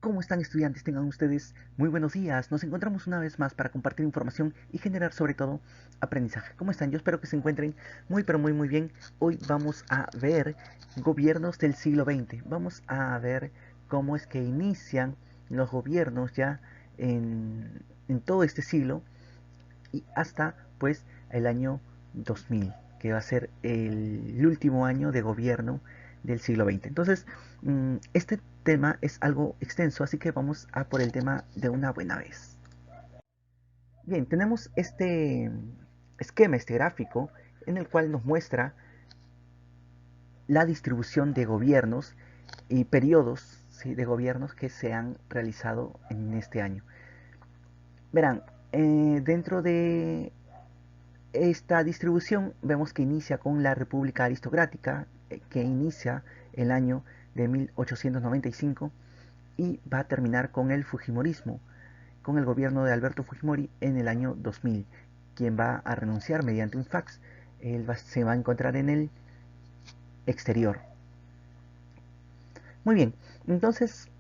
¿Cómo están, estudiantes? Tengan ustedes muy buenos días. Nos encontramos una vez más para compartir información y generar sobre todo aprendizaje. ¿Cómo están? Yo espero que se encuentren muy pero muy bien. Hoy vamos a ver gobiernos del siglo XX. Vamos a ver cómo es que inician los gobiernos ya en todo este siglo y hasta pues el año 2000, que va a ser el último año de gobierno del siglo XX. Entonces, este tema es algo extenso, así que vamos a por el tema de una buena vez. Bien, tenemos este esquema, este gráfico, en el cual nos muestra la distribución de gobiernos y periodos, ¿sí?, de gobiernos que se han realizado en este año. Verán, dentro de esta distribución vemos que inicia con la República Aristocrática, que inicia el año de 1895 y va a terminar con el Fujimorismo, con el gobierno de Alberto Fujimori en el año 2000, quien va a renunciar mediante un fax. Se va a encontrar en el exterior. Muy bien, entonces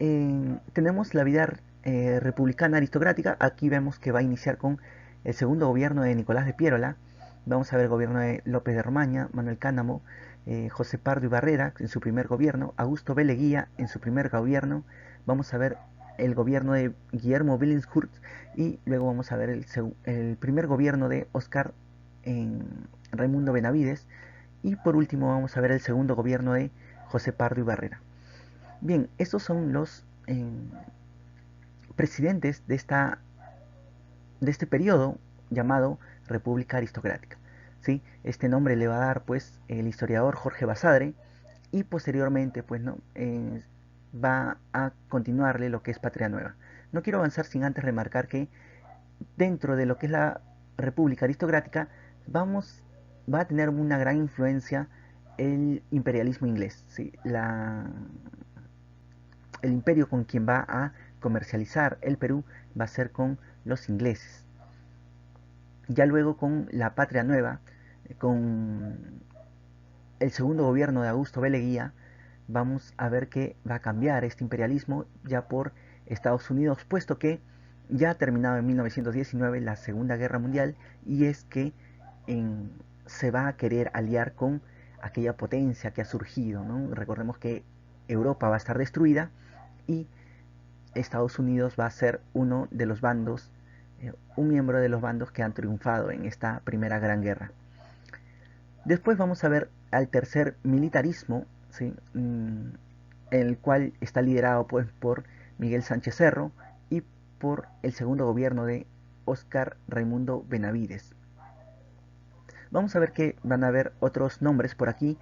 tenemos la vida republicana aristocrática. Aquí vemos que va a iniciar con el segundo gobierno de Nicolás de Piérola. Vamos a ver el gobierno de López de Romaña, Manuel Cánamo, José Pardo y Barrera en su primer gobierno, Augusto B. Leguía en su primer gobierno. Vamos a ver el gobierno de Guillermo Billinghurst y luego vamos a ver el primer gobierno de Óscar Raimundo Benavides y por último vamos a ver el segundo gobierno de José Pardo y Barrera. Bien, estos son los presidentes de este periodo llamado República Aristocrática. ¿Sí? Este nombre le va a dar pues el historiador Jorge Basadre y posteriormente pues no va a continuarle lo que es Patria Nueva. No quiero avanzar sin antes remarcar que dentro de lo que es la República Aristocrática va a tener una gran influencia el imperialismo inglés. ¿Sí? El imperio con quien va a comercializar el Perú va a ser con los ingleses. Ya luego con la Patria Nueva, con el segundo gobierno de Augusto B. Leguía, vamos a ver que va a cambiar este imperialismo ya por Estados Unidos, puesto que ya ha terminado en 1919 la Segunda Guerra Mundial y es que en, se va a querer aliar con aquella potencia que ha surgido, ¿no? Recordemos que Europa va a estar destruida y Estados Unidos va a ser uno de los bandos, un miembro de los bandos que han triunfado en esta primera gran guerra. Después vamos a ver al tercer militarismo, ¿sí? El cual está liderado pues, por Miguel Sánchez Cerro y por el segundo gobierno de Óscar Raimundo Benavides. Vamos a ver que van a haber otros nombres por aquí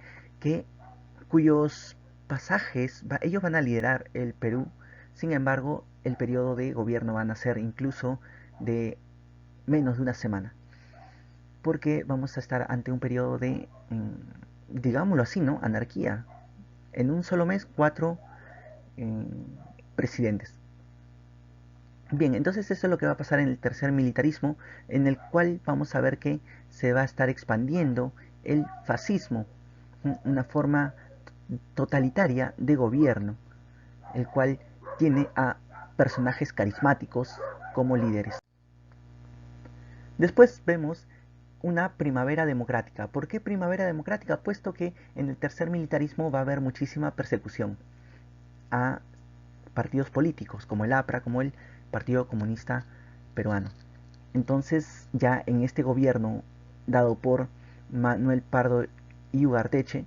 cuyos pasajes ellos van a liderar el Perú. Sin embargo, el periodo de gobierno van a ser incluso de menos de una semana, porque vamos a estar ante un periodo de, digámoslo así, ¿no?, anarquía. En un solo mes, 4 eh, presidentes. Bien, entonces eso es lo que va a pasar en el tercer militarismo, en el cual vamos a ver que se va a estar expandiendo el fascismo, una forma totalitaria de gobierno, el cual tiene a personajes carismáticos como líderes. Después vemos una primavera democrática. ¿Por qué primavera democrática? Puesto que en el tercer militarismo va a haber muchísima persecución a partidos políticos, como el APRA, como el Partido Comunista Peruano. Entonces, ya en este gobierno dado por Manuel Pardo y Ugarteche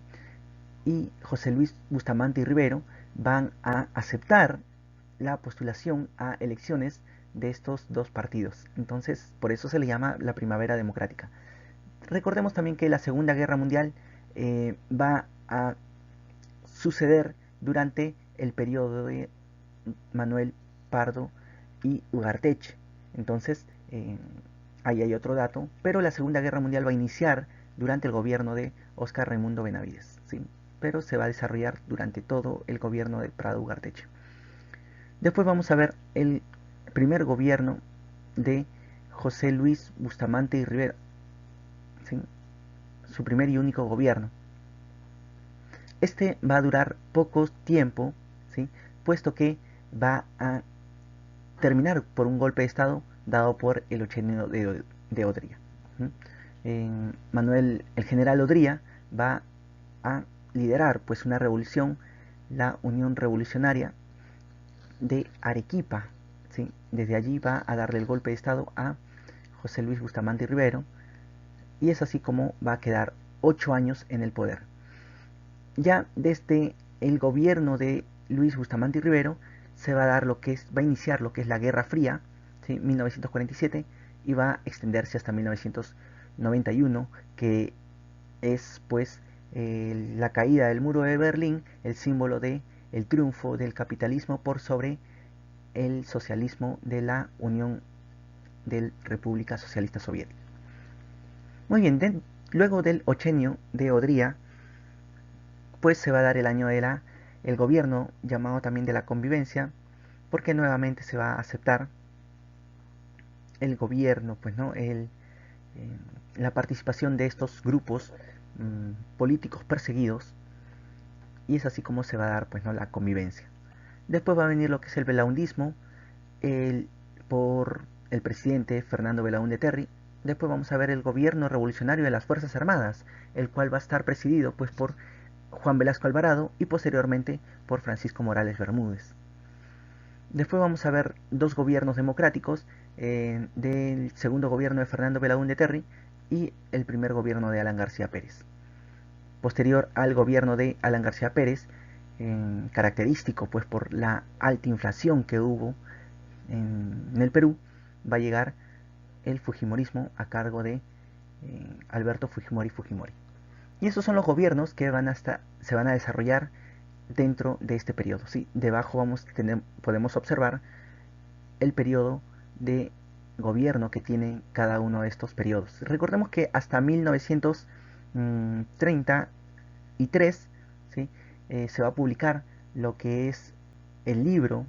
y José Luis Bustamante y Rivero, van a aceptar la postulación a elecciones de estos dos partidos. Entonces, por eso se le llama la primavera democrática. Recordemos también que la Segunda Guerra Mundial va a suceder durante el periodo de Manuel Pardo y Ugarteche. Entonces, ahí hay otro dato, pero la Segunda Guerra Mundial va a iniciar durante el gobierno de Óscar Raimundo Benavides, ¿sí? Pero se va a desarrollar durante todo el gobierno de Prado Ugarteche. Después vamos a ver el primer gobierno de José Luis Bustamante y Rivera, ¿sí?, su primer y único gobierno. Este va a durar poco tiempo, ¿sí?, puesto que va a terminar por un golpe de Estado dado por el Ochenio de Odría. Manuel, el general Odría, va a liderar pues una revolución, la Unión Revolucionaria de Arequipa. ¿Sí? Desde allí va a darle el golpe de Estado a José Luis Bustamante Rivero, y es así como va a quedar 8 años en el poder. Ya desde el gobierno de Luis Bustamante Rivero se va a dar va a iniciar lo que es la Guerra Fría, ¿sí? 1947, y va a extenderse hasta 1991, que es pues la caída del muro de Berlín, el símbolo de el triunfo del capitalismo por sobre el socialismo de la Unión de República Socialista Soviética. Muy bien, luego del ochenio de Odría, pues se va a dar el año de el gobierno llamado también de la convivencia, porque nuevamente se va a aceptar el gobierno, pues no, la participación de estos grupos políticos perseguidos, y es así como se va a dar pues no la convivencia. Después va a venir lo que es el belaundismo, por el presidente Fernando Belaúnde Terry. Después vamos a ver el gobierno revolucionario de las Fuerzas Armadas, el cual va a estar presidido pues por Juan Velasco Alvarado y posteriormente por Francisco Morales Bermúdez. Después vamos a ver dos gobiernos democráticos, del segundo gobierno de Fernando Belaúnde Terry y el primer gobierno de Alan García Pérez. Posterior al gobierno de Alan García Pérez, característico pues por la alta inflación que hubo en el Perú, va a llegar el Fujimorismo a cargo de Alberto Fujimori Fujimori. Y esos son los gobiernos que se van a desarrollar dentro de este periodo. ¿Sí? Debajo podemos observar el periodo de gobierno que tiene cada uno de estos periodos. Recordemos que hasta 1933, ¿sí? Se va a publicar lo que es el libro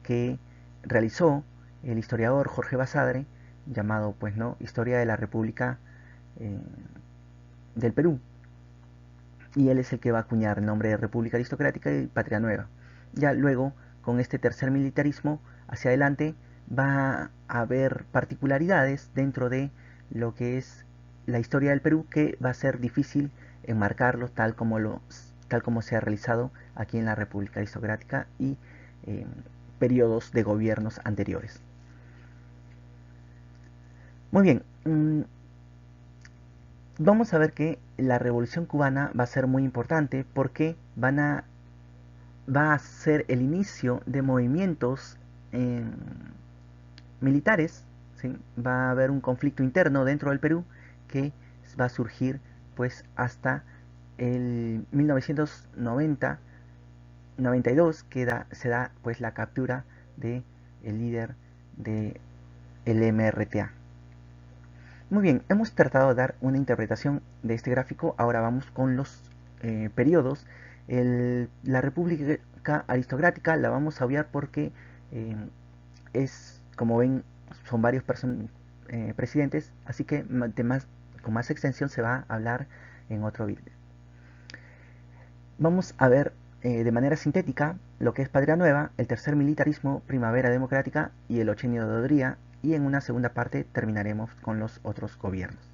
que realizó el historiador Jorge Basadre, llamado pues no Historia de la República eh, del Perú, y él es el que va a acuñar el nombre de República Aristocrática y Patria Nueva. Ya luego, con este tercer militarismo hacia adelante, va a haber particularidades dentro de lo que es la historia del Perú, que va a ser difícil enmarcarlo tal como se ha realizado aquí en la República Aristocrática y periodos de gobiernos anteriores. Muy bien, vamos a ver que la Revolución Cubana va a ser muy importante porque va a ser el inicio de movimientos militares, ¿sí? Va a haber un conflicto interno dentro del Perú que va a surgir pues hasta el 1990 92, se da pues la captura de el líder de el MRTA. Muy bien, hemos tratado de dar una interpretación de este gráfico. Ahora vamos con los periodos. La República Aristocrática la vamos a obviar porque como ven, son varios presidentes, así que con más extensión se va a hablar en otro vídeo. Vamos a ver de manera sintética lo que es Patria Nueva, el tercer militarismo, Primavera Democrática y el ochenio de Odría, y en una segunda parte terminaremos con los otros gobiernos.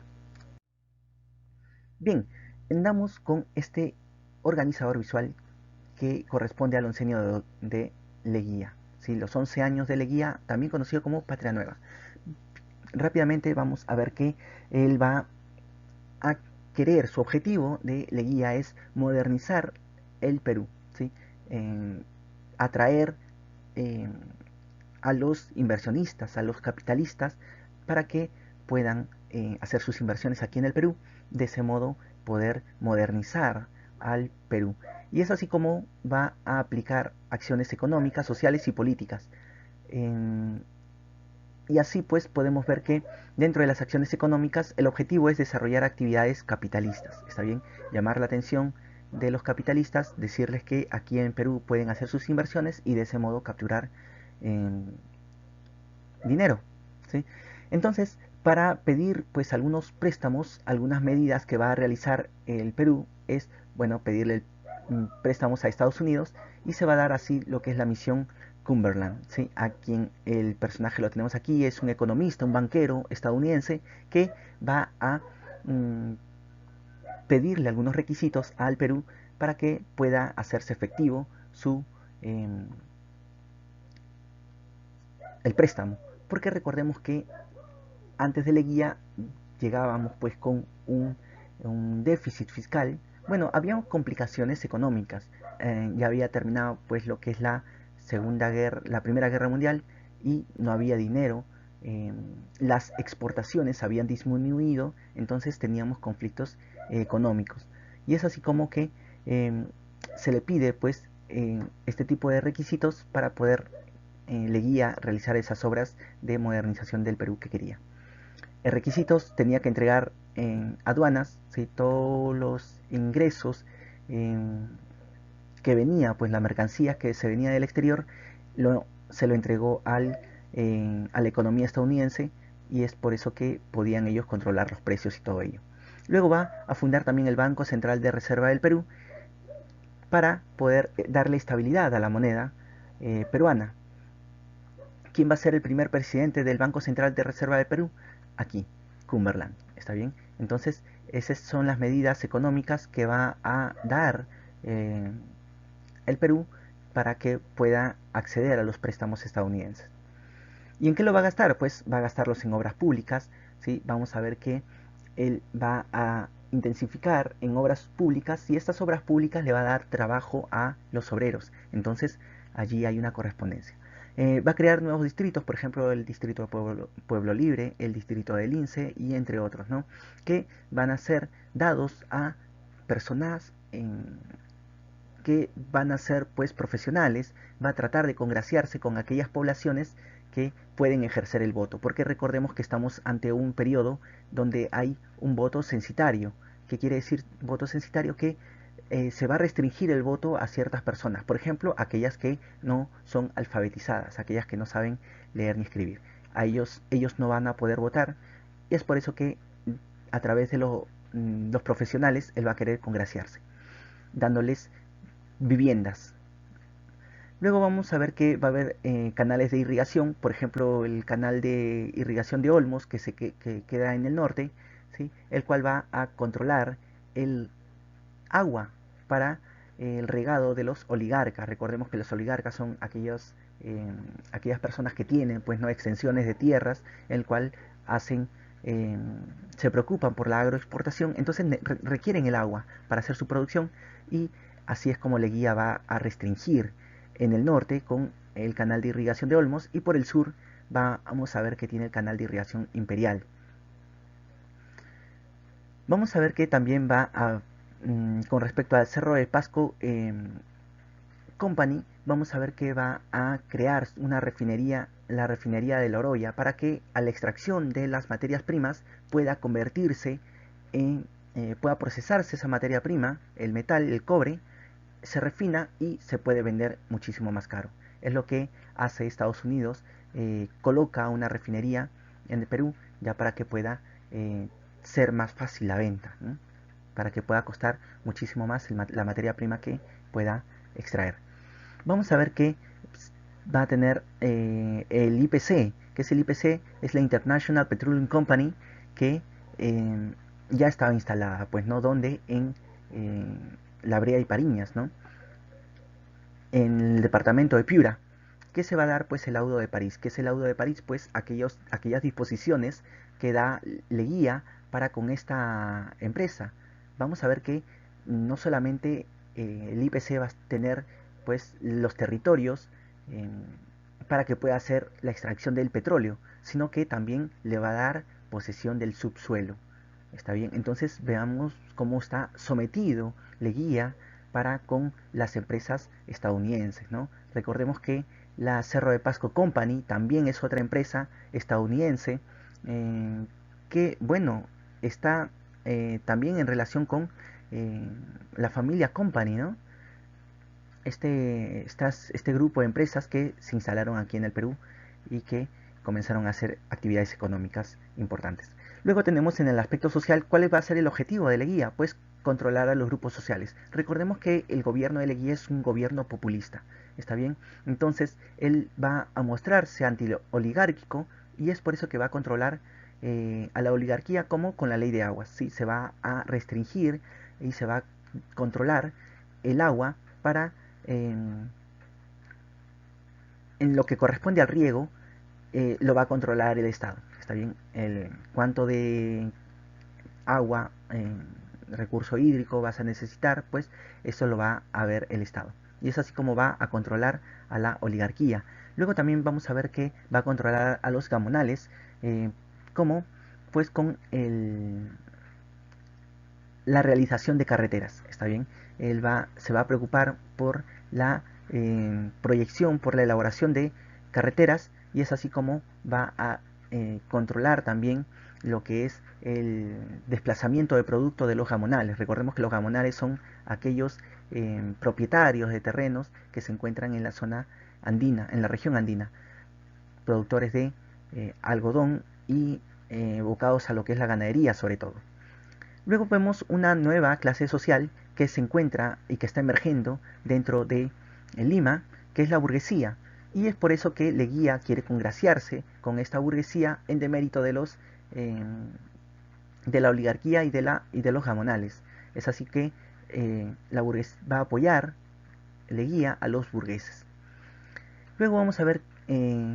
Bien, andamos con este organizador visual que corresponde al oncenio de Leguía, ¿sí? Los 11 años de Leguía, también conocido como Patria Nueva. Rápidamente vamos a ver que él va a su objetivo de Leguía es modernizar el Perú, ¿sí? Atraer a los inversionistas, a los capitalistas, para que puedan hacer sus inversiones aquí en el Perú, de ese modo poder modernizar al Perú. Y es así como va a aplicar acciones económicas, sociales y políticas. Y así pues podemos ver que dentro de las acciones económicas el objetivo es desarrollar actividades capitalistas. ¿Está bien? Llamar la atención de los capitalistas, decirles que aquí en Perú pueden hacer sus inversiones y de ese modo capturar dinero. ¿Sí? Entonces, para pedir pues algunos préstamos, algunas medidas que va a realizar el Perú es, bueno, pedirle préstamos a Estados Unidos, y se va a dar así lo que es la misión Cumberland, ¿sí? A quien el personaje lo tenemos aquí, es un economista, un banquero estadounidense que va a mm, pedirle algunos requisitos al Perú para que pueda hacerse efectivo su eh, el préstamo. Porque recordemos que antes de Leguía llegábamos pues con un déficit fiscal. Bueno, había complicaciones económicas. Ya había terminado pues lo que es la Primera Guerra Mundial y no había dinero. Las exportaciones habían disminuido, entonces teníamos conflictos económicos. Y es así como que se le pide pues este tipo de requisitos para poder Leguía realizar esas obras de modernización del Perú que quería. En requisitos tenía que entregar en aduanas, ¿sí? Todos los ingresos que venía, pues la mercancía que se venía del exterior, se lo entregó a la economía estadounidense y es por eso que podían ellos controlar los precios y todo ello. Luego va a fundar también el Banco Central de Reserva del Perú para poder darle estabilidad a la moneda peruana. ¿Quién va a ser el primer presidente del Banco Central de Reserva del Perú? Aquí, Cumberland. ¿Está bien? Entonces, esas son las medidas económicas que va a dar eh, el Perú para que pueda acceder a los préstamos estadounidenses. ¿Y en qué lo va a gastar? Pues va a gastarlos en obras públicas, ¿sí? Vamos a ver que él va a intensificar en obras públicas y estas obras públicas le va a dar trabajo a los obreros. Entonces, allí hay una correspondencia. Va a crear nuevos distritos, por ejemplo, el distrito de Pueblo Libre, el distrito del Lince y entre otros, ¿no? Que van a ser dados a personas que van a ser pues profesionales, va a tratar de congraciarse con aquellas poblaciones que pueden ejercer el voto, porque recordemos que estamos ante un periodo donde hay un voto censitario. ¿Qué quiere decir voto censitario? Que se va a restringir el voto a ciertas personas, por ejemplo, aquellas que no son alfabetizadas, aquellas que no saben leer ni escribir. A ellos no van a poder votar y es por eso que a través de los profesionales él va a querer congraciarse, dándoles viviendas. Luego vamos a ver que va a haber canales de irrigación, por ejemplo el canal de irrigación de Olmos que queda en el norte, ¿sí? El cual va a controlar el agua para el regado de los oligarcas. Recordemos que los oligarcas son aquellas personas que tienen pues no extensiones de tierras, en el cual hacen eh, se preocupan por la agroexportación, entonces requieren el agua para hacer su producción y así es como Leguía va a restringir en el norte con el canal de irrigación de Olmos y por el sur vamos a ver que tiene el canal de irrigación imperial. Vamos a ver que también va a, con respecto al Cerro de Pasco Company, vamos a ver que va a crear una refinería, la refinería de La Oroya, para que a la extracción de las materias primas pueda convertirse pueda procesarse esa materia prima, el metal, el cobre, se refina y se puede vender muchísimo más caro. Es lo que hace Estados Unidos, coloca una refinería en el Perú ya para que pueda ser más fácil la venta, ¿no? Para que pueda costar muchísimo más la materia prima que pueda extraer. Vamos a ver que va a tener el IPC, que es el IPC, es la International Petroleum Company, que ya estaba instalada, pues, ¿no? Donde en La Brea y Pariñas, ¿no? En el departamento de Piura. ¿Qué se va a dar? Pues el laudo de París. ¿Qué es el laudo de París? Pues aquellas disposiciones que da Leguía para con esta empresa. Vamos a ver que no solamente el IPC va a tener pues los territorios eh, para que pueda hacer la extracción del petróleo, sino que también le va a dar posesión del subsuelo. ¿Está bien? Entonces veamos cómo está sometido Leguía para con las empresas estadounidenses, ¿no? Recordemos que la Cerro de Pasco Company también es otra empresa estadounidense eh, que, bueno, está también en relación con eh, la familia Company, ¿no? Este grupo de empresas que se instalaron aquí en el Perú y que comenzaron a hacer actividades económicas importantes. Luego tenemos en el aspecto social cuál va a ser el objetivo de Leguía, pues controlar a los grupos sociales. Recordemos que el gobierno de Leguía es un gobierno populista, ¿está bien? Entonces él va a mostrarse anti-oligárquico y es por eso que va a controlar a la oligarquía como con la ley de aguas, ¿sí? Se va a restringir y se va a controlar el agua para, en lo que corresponde al riego, lo va a controlar el Estado, ¿está bien? El cuánto de agua, recurso hídrico vas a necesitar, pues eso lo va a ver el Estado. Y es así como va a controlar a la oligarquía. Luego también vamos a ver que va a controlar a los gamonales, como pues con la realización de carreteras, ¿está bien? Se va a preocupar por la proyección, por la elaboración de carreteras y es así como va a controlar también lo que es el desplazamiento de producto de los gamonales. Recordemos que los gamonales son aquellos propietarios de terrenos que se encuentran en la zona andina, en la región andina, productores de algodón y abocados a lo que es la ganadería sobre todo. Luego vemos una nueva clase social que se encuentra y que está emergiendo dentro de Lima, que es la burguesía. Y es por eso que Leguía quiere congraciarse con esta burguesía en demérito eh, de la oligarquía y de los gamonales. Es así que la va a apoyar Leguía a los burgueses. Luego vamos a ver,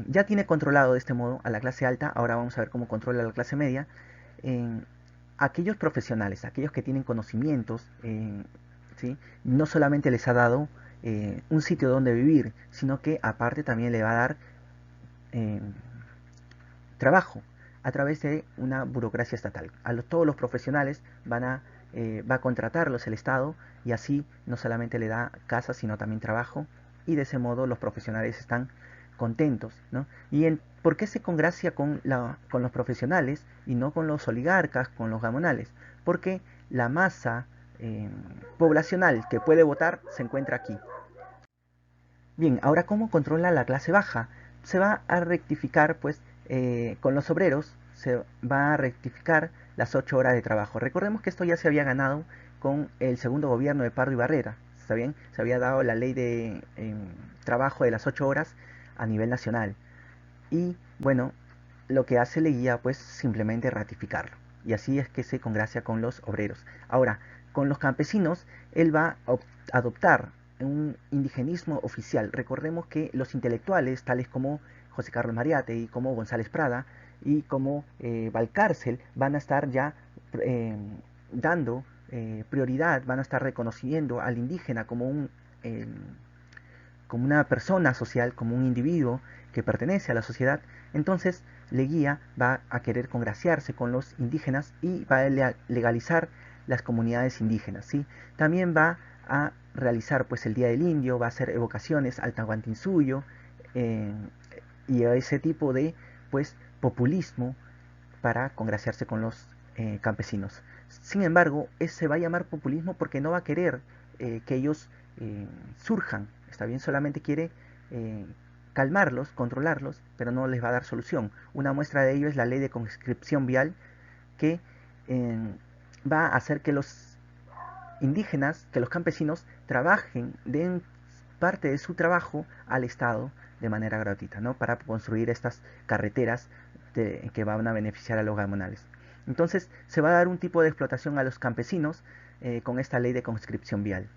ya tiene controlado de este modo a la clase alta, ahora vamos a ver cómo controla a la clase media. Eh, aquellos profesionales, aquellos que tienen conocimientos, ¿sí? No solamente les ha dado un sitio donde vivir, sino que aparte también le va a dar eh, trabajo a través de una burocracia estatal. Todos los profesionales va a contratarlos el Estado y así no solamente le da casa, sino también trabajo y de ese modo los profesionales están contentos, ¿no? ¿Por qué se congracia con los profesionales y no con los oligarcas, con los gamonales? Porque la masa poblacional que puede votar se encuentra aquí. Bien, ahora ¿cómo controla la clase baja? Se va a rectificar, pues, con los obreros, se va a rectificar las 8 horas de trabajo. Recordemos que esto ya se había ganado con el segundo gobierno de Pardo y Barrera, ¿está bien? Se había dado la ley de trabajo de las 8 horas a nivel nacional. Y bueno, lo que hace Leguía, pues, simplemente ratificarlo. Y así es que se congracia con los obreros. Ahora, con los campesinos, él va a adoptar un indigenismo oficial. Recordemos que los intelectuales, tales como José Carlos Mariate y como González Prada y como Valcárcel, van a estar ya eh, dando prioridad, van a estar reconociendo al indígena eh, como una persona social, como un individuo que pertenece a la sociedad. Entonces Leguía va a querer congraciarse con los indígenas y va a legalizar las comunidades indígenas, ¿sí? También va a realizar pues el Día del Indio, va a hacer evocaciones al Tahuantinsuyo eh, y a ese tipo de pues populismo para congraciarse con los campesinos. Sin embargo, se va a llamar populismo porque no va a querer que ellos surjan, está bien, solamente quiere eh, calmarlos, controlarlos, pero no les va a dar solución. Una muestra de ello es la ley de conscripción vial que eh, va a hacer que los indígenas, que los campesinos trabajen, den parte de su trabajo al Estado de manera gratuita, ¿no? Para construir estas carreteras que van a beneficiar a los gamonales. Entonces se va a dar un tipo de explotación a los campesinos con esta ley de conscripción vial.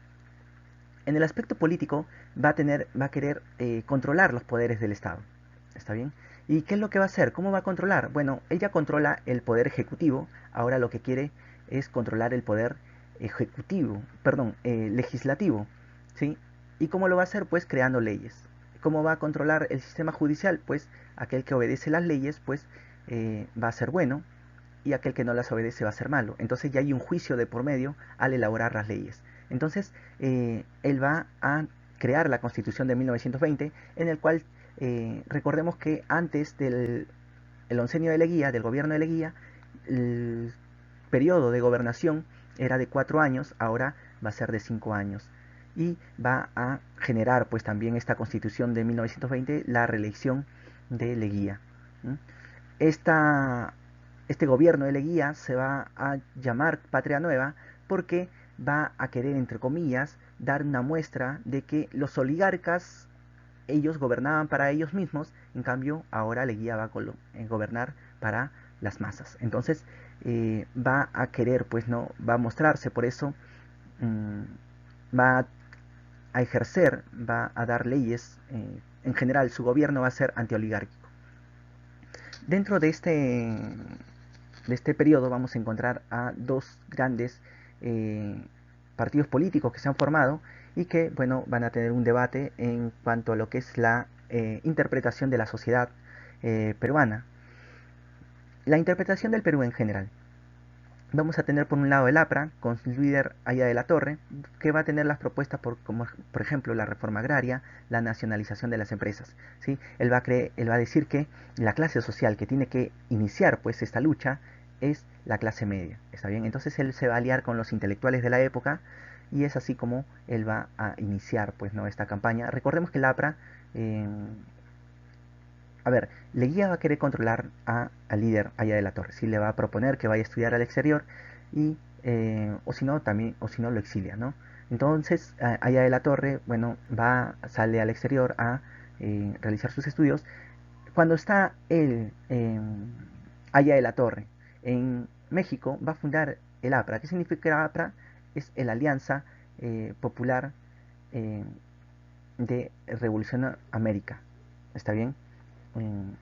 En el aspecto político va a querer controlar los poderes del Estado. ¿Está bien? ¿Y qué es lo que va a hacer? ¿Cómo va a controlar? Bueno, ella controla el poder ejecutivo, ahora lo que quiere es controlar el poder legislativo, ¿sí? ¿Y cómo lo va a hacer? Pues creando leyes. ¿Cómo va a controlar el sistema judicial? Pues aquel que obedece las leyes, pues va a ser bueno y aquel que no las obedece va a ser malo. Entonces ya hay un juicio de por medio al elaborar las leyes. Entonces él va a crear la Constitución de 1920, en el cual recordemos que antes del el oncenio de Leguía, del gobierno de Leguía, el periodo de gobernación era de 4 años, ahora va a ser de 5 años. Y va a generar pues también esta constitución de 1920 la reelección de Leguía. Esta, este gobierno de Leguía se va a llamar Patria Nueva porque va a querer, entre comillas, dar una muestra de que los oligarcas ellos gobernaban para ellos mismos, en cambio ahora Leguía va a gobernar para las masas. Entonces va a querer, pues no, va a mostrarse, por eso va a ejercer, va a dar leyes, en general su gobierno va a ser antioligárquico. Dentro de este periodo vamos a encontrar a dos grandes partidos políticos que se han formado y que, bueno, van a tener un debate en cuanto a lo que es la interpretación de la sociedad peruana. La interpretación del Perú en general. Vamos a tener por un lado el APRA, con su líder Aya de la Torre, que va a tener las propuestas como por ejemplo la reforma agraria, la nacionalización de las empresas. ¿Sí? Él va a decir que la clase social que tiene que iniciar pues esta lucha es la clase media. ¿Está bien? Entonces él se va a aliar con los intelectuales de la época y es así como él va a iniciar pues, ¿no? esta campaña. Recordemos que el APRA... a ver, Leguía va a querer controlar al líder Aya de la Torre. Sí, le va a proponer que vaya a estudiar al exterior y, o si no, también, o si no, lo exilia, ¿no? Entonces, Aya de la Torre, bueno, sale al exterior a realizar sus estudios. Cuando está él, Aya de la Torre, en México, va a fundar el APRA. ¿Qué significa el APRA? Es la Alianza Popular eh, de Revolución América. ¿Está bien? eh,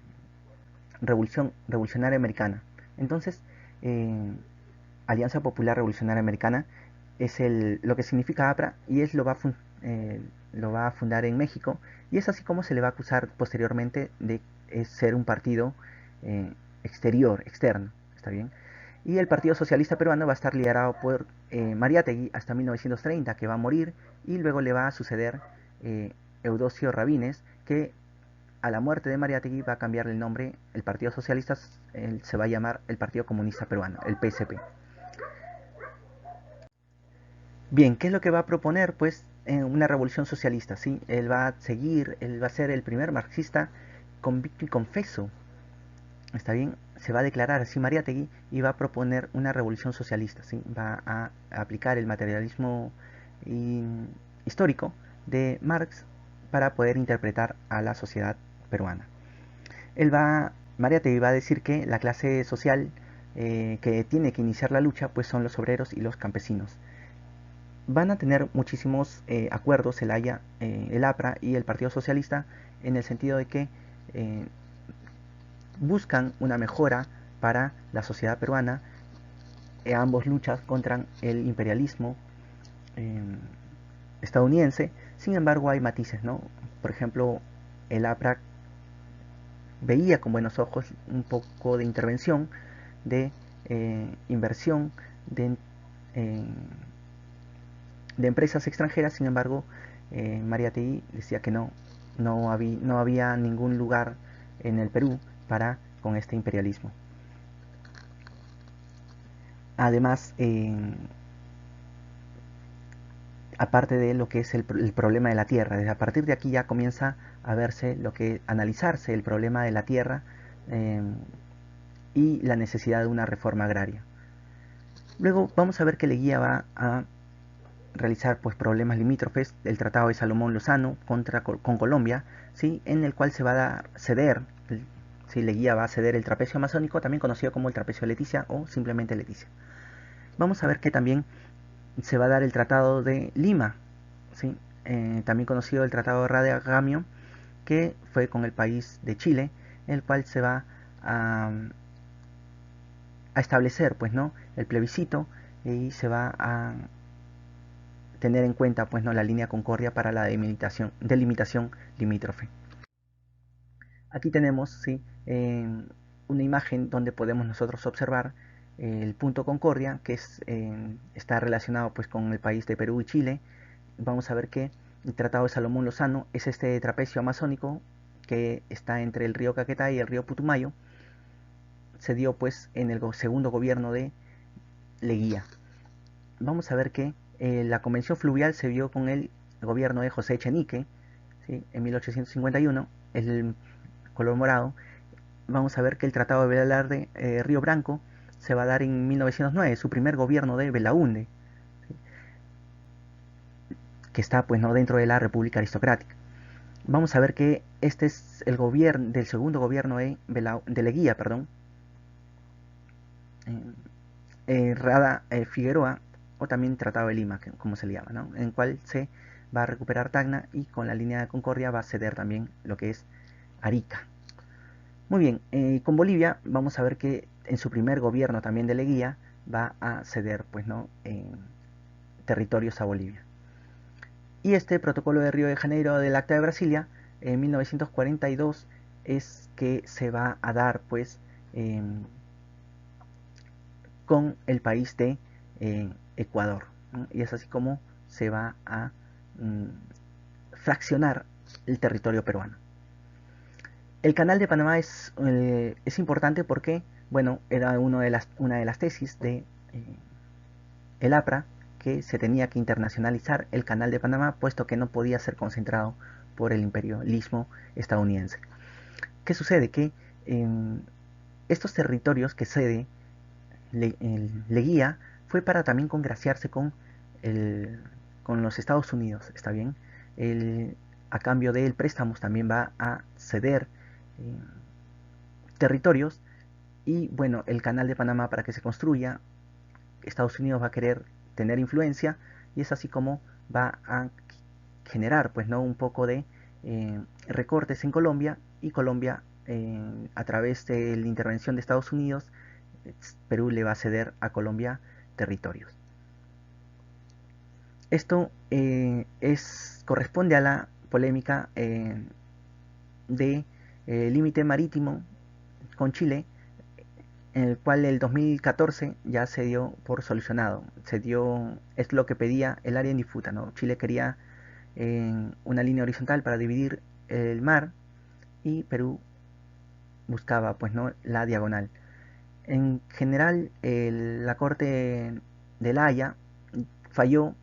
Revolucionaria Americana. Entonces, eh, Alianza Popular Revolucionaria Americana es lo que significa APRA y lo va a fundar en México y es así como se le va a acusar posteriormente de ser un partido externo, ¿está bien? Y el Partido Socialista Peruano va a estar liderado por Mariátegui hasta 1930, que va a morir, y luego le va a suceder Eudosio Rabines, que a la muerte de Mariátegui va a cambiar el nombre, el Partido Socialista se va a llamar el Partido Comunista Peruano, el PSP. Bien, ¿qué es lo que va a proponer? Pues una revolución socialista, ¿sí? Él va a ser el primer marxista convicto y confeso, ¿está bien? Se va a declarar así Mariátegui y va a proponer una revolución socialista, ¿sí? Va a aplicar el materialismo histórico de Marx para poder interpretar a la sociedad peruana. Mariátegui va a decir que la clase social que tiene que iniciar la lucha pues son los obreros y los campesinos. Van a tener muchísimos acuerdos el APRA y el Partido Socialista en el sentido de que buscan una mejora para la sociedad peruana. Ambos luchan contra el imperialismo eh, estadounidense. Sin embargo, hay matices, ¿no? Por ejemplo, el APRA veía con buenos ojos un poco de intervención, de inversión, eh, de empresas extranjeras. Sin embargo, Mariátegui decía que no había ningún lugar en el Perú para con este imperialismo. Además, aparte de lo que es el problema de la tierra, desde a partir de aquí ya comienza a verse analizarse el problema de la tierra eh, y la necesidad de una reforma agraria. Luego vamos a ver que Leguía va a realizar pues problemas limítrofes del Tratado de Salomón Lozano con Colombia, ¿sí? En el cual se va a ceder, ¿sí? Leguía va a ceder el trapecio amazónico, también conocido como el trapecio de Leticia o simplemente Leticia. Vamos a ver que también se va a dar el Tratado de Lima, ¿sí? También conocido el Tratado de Radagamio, que fue con el país de Chile, el cual se va a establecer pues, ¿no? el plebiscito y se va a tener en cuenta pues, ¿no? la línea Concordia para la delimitación limítrofe. Aquí tenemos ¿sí? Una imagen donde podemos nosotros observar el punto Concordia, que está relacionado pues, con el país de Perú y Chile. Vamos a ver que el Tratado de Salomón Lozano es este trapecio amazónico que está entre el río Caquetá y el río Putumayo. Se dio pues en el segundo gobierno de Leguía. Vamos a ver que la convención fluvial se vio con el gobierno de José Echenique, ¿sí? En 1851, el color morado. Vamos a ver que el Tratado de Velarde Río Branco se va a dar en 1909, su primer gobierno de Belaúnde, ¿sí? Que está pues no dentro de la República Aristocrática. vamos a ver que este es el gobierno del segundo gobierno de Leguía, perdón, Rada Figueroa, o también Tratado de Lima, como se le llama, ¿no? En el cual se va a recuperar Tacna y con la línea de Concordia va a ceder también lo que es Arica. Muy bien, con Bolivia vamos a ver que en su primer gobierno también de Leguía va a ceder, pues, ¿no? Territorios a Bolivia. Y este protocolo de Río de Janeiro del Acta de Brasilia en 1942 es que se va a dar, pues, eh, con el país de Ecuador, ¿no? Y es así como se va a fraccionar el territorio peruano. El canal de Panamá es importante porque, bueno, era una de las tesis de el APRA, que se tenía que internacionalizar el canal de Panamá, puesto que no podía ser concentrado por el imperialismo estadounidense. ¿Qué sucede? Que estos territorios que cede Leguía fue para también congraciarse con los Estados Unidos, ¿está bien? A cambio del préstamos también va a ceder eh, territorios y bueno, el canal de Panamá para que se construya, Estados Unidos va a querer tener influencia y es así como va a generar pues no un poco de recortes en Colombia y Colombia a través de la intervención de Estados Unidos Perú le va a ceder a Colombia territorios. Esto corresponde a la polémica de límite marítimo con Chile, en el cual el 2014 ya se dio por solucionado. Es lo que pedía el área en disputa, ¿no? Chile quería una línea horizontal para dividir el mar y Perú buscaba pues no la diagonal. En general, la Corte de La Haya falló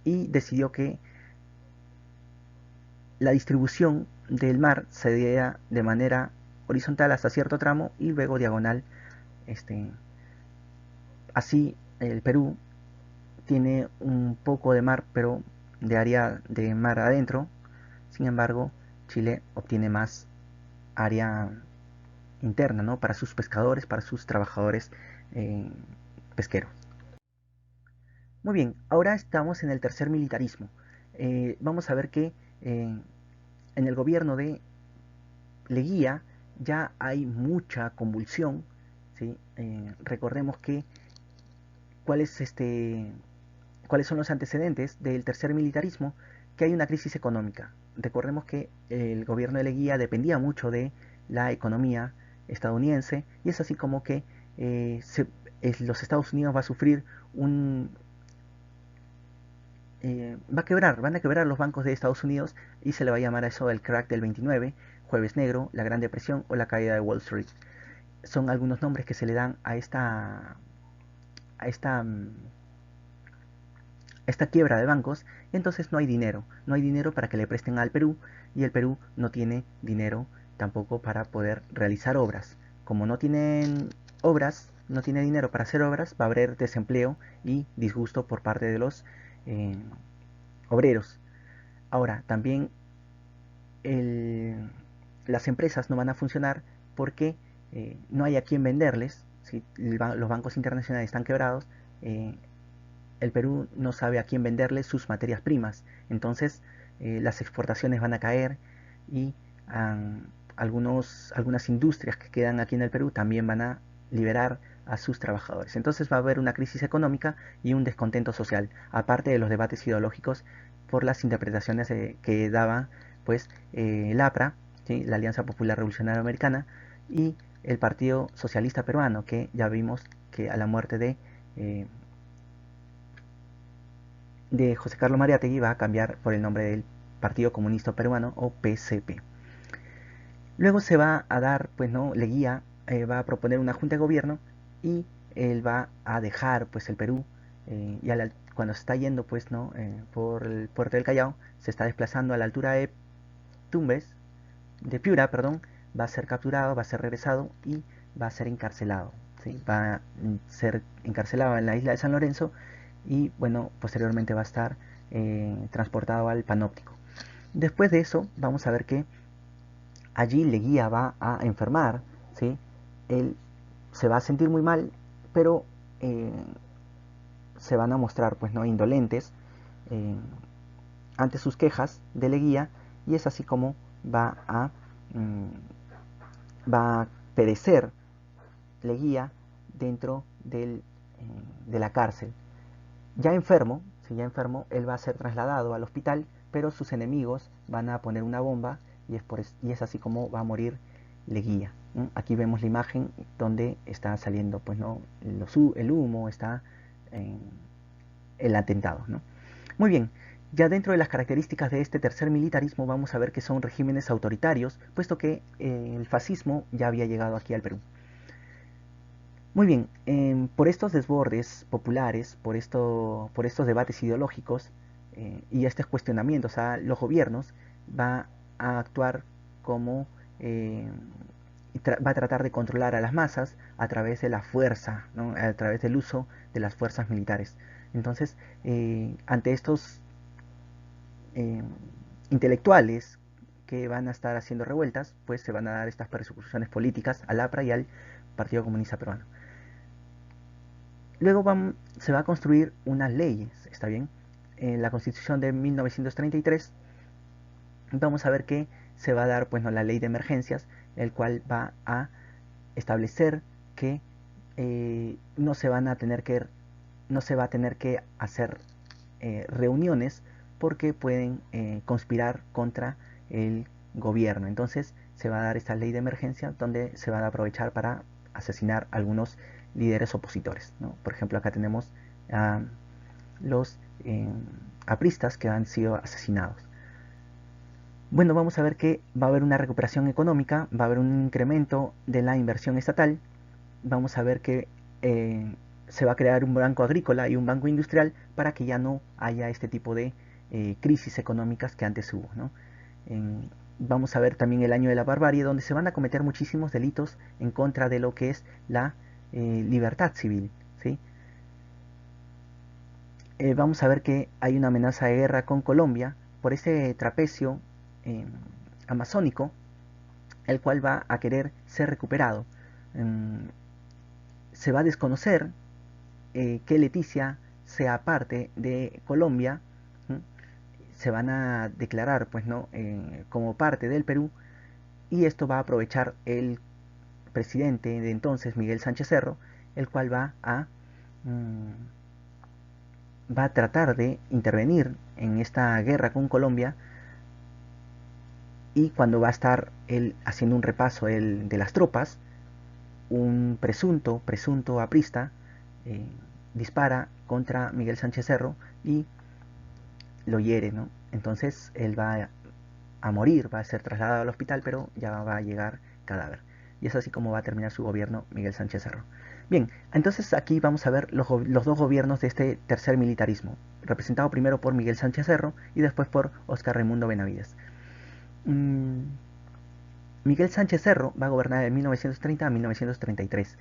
y decidió que la distribución del mar se diera de manera horizontal hasta cierto tramo y luego diagonal. Este, así, el Perú tiene un poco de mar, pero de área de mar adentro. Sin embargo, Chile obtiene más área interna, ¿no? Para sus pescadores, para sus trabajadores pesqueros. Muy bien, ahora estamos en el tercer militarismo. Vamos a ver que en el gobierno de Leguía ya hay mucha convulsión, ¿sí? Recordemos que cuál es cuáles son los antecedentes del tercer militarismo, que hay una crisis económica. Recordemos que el gobierno de Leguía dependía mucho de la economía estadounidense y es así como que los Estados Unidos va a sufrir van a quebrar los bancos de Estados Unidos y se le va a llamar a eso el crack del 29, Jueves Negro, la Gran Depresión o la caída de Wall Street. Son algunos nombres que se le dan a esta quiebra de bancos, entonces no hay dinero para que le presten al Perú y el Perú no tiene dinero tampoco para poder realizar obras. Como no tienen obras, no tiene dinero para hacer obras, va a haber desempleo y disgusto por parte de los eh, obreros. Ahora, también el, las empresas no van a funcionar porque no hay a quien venderles. Si los bancos internacionales están quebrados, el Perú no sabe a quién venderle sus materias primas. Entonces las exportaciones van a caer y algunas industrias que quedan aquí en el Perú también van a liberar a sus trabajadores. Entonces va a haber una crisis económica y un descontento social, aparte de los debates ideológicos por las interpretaciones que daba pues el APRA, ¿sí? La Alianza Popular Revolucionaria Americana, y el Partido Socialista Peruano, que ya vimos que a la muerte de José Carlos Mariátegui va a cambiar por el nombre del Partido Comunista Peruano o PCP. Luego se va a dar, pues no, Leguía va a proponer una junta de gobierno y él va a dejar pues el Perú y cuando se está yendo pues no por el puerto del Callao se está desplazando a la altura de Tumbes, de Piura, perdón, va a ser capturado, va a ser regresado y va a ser encarcelado. ¿Sí? Va a ser encarcelado en la isla de San Lorenzo y bueno, posteriormente va a estar transportado al Panóptico. Después de eso, vamos a ver que allí Leguía va a enfermar, ¿sí? Él se va a sentir muy mal, pero se van a mostrar, pues, no indolentes eh, ante sus quejas de Leguía, y es así como va a, va a perecer Leguía dentro de la cárcel. Ya enfermo, si ya enfermo, él va a ser trasladado al hospital, pero sus enemigos van a poner una bomba y es así como va a morir Leguía. Aquí vemos la imagen donde está saliendo, pues, ¿no? El humo, está en el atentado, ¿no? Muy bien, ya dentro de las características de este tercer militarismo vamos a ver que son regímenes autoritarios, puesto que el fascismo ya había llegado aquí al Perú. Muy bien, por estos desbordes populares, por estos debates ideológicos y estos cuestionamientos a los gobiernos, va a actuar como, eh, va a tratar de controlar a las masas a través de la fuerza, ¿no? A través del uso de las fuerzas militares. Entonces, ante estos eh, intelectuales que van a estar haciendo revueltas, pues se van a dar estas persecuciones políticas al APRA y al Partido Comunista Peruano. Luego se va a construir unas leyes, ¿está bien? En la Constitución de 1933 vamos a ver que se va a dar, pues, no, la ley de emergencias, el cual va a establecer que no se van a tener que no se va a tener que hacer reuniones porque pueden conspirar contra el gobierno. Entonces se va a dar esta ley de emergencia donde se va a aprovechar para asesinar a algunos líderes opositores, ¿no? Por ejemplo, acá tenemos a los apristas que han sido asesinados. Bueno, vamos a ver que va a haber una recuperación económica, va a haber un incremento de la inversión estatal, vamos a ver que se va a crear un banco agrícola y un banco industrial para que ya no haya este tipo de crisis económicas que antes hubo, ¿no? Vamos a ver también el año de la barbarie, donde se van a cometer muchísimos delitos en contra de lo que es la libertad civil, ¿sí? Vamos a ver que hay una amenaza de guerra con Colombia por ese trapecio eh, amazónico, el cual va a querer ser recuperado. Em, Se va a desconocer que Leticia sea parte de Colombia. ¿Mm? Se van a declarar, pues, no, como parte del Perú, y esto va a aprovechar el presidente de entonces, Miguel Sánchez Cerro, el cual va a tratar de intervenir en esta guerra con Colombia, y cuando va a estar él haciendo un repaso de las tropas, un presunto aprista eh, dispara contra Miguel Sánchez Cerro y lo hiere, ¿no? Entonces él va a morir, va a ser trasladado al hospital, pero ya va a llegar cadáver. Y es así como va a terminar su gobierno Miguel Sánchez Cerro. Bien, entonces aquí vamos a ver los dos gobiernos de este tercer militarismo, representado primero por Miguel Sánchez Cerro y después por Óscar Raimundo Benavides. Mm, Miguel Sánchez Cerro va a gobernar de 1930 a 1933.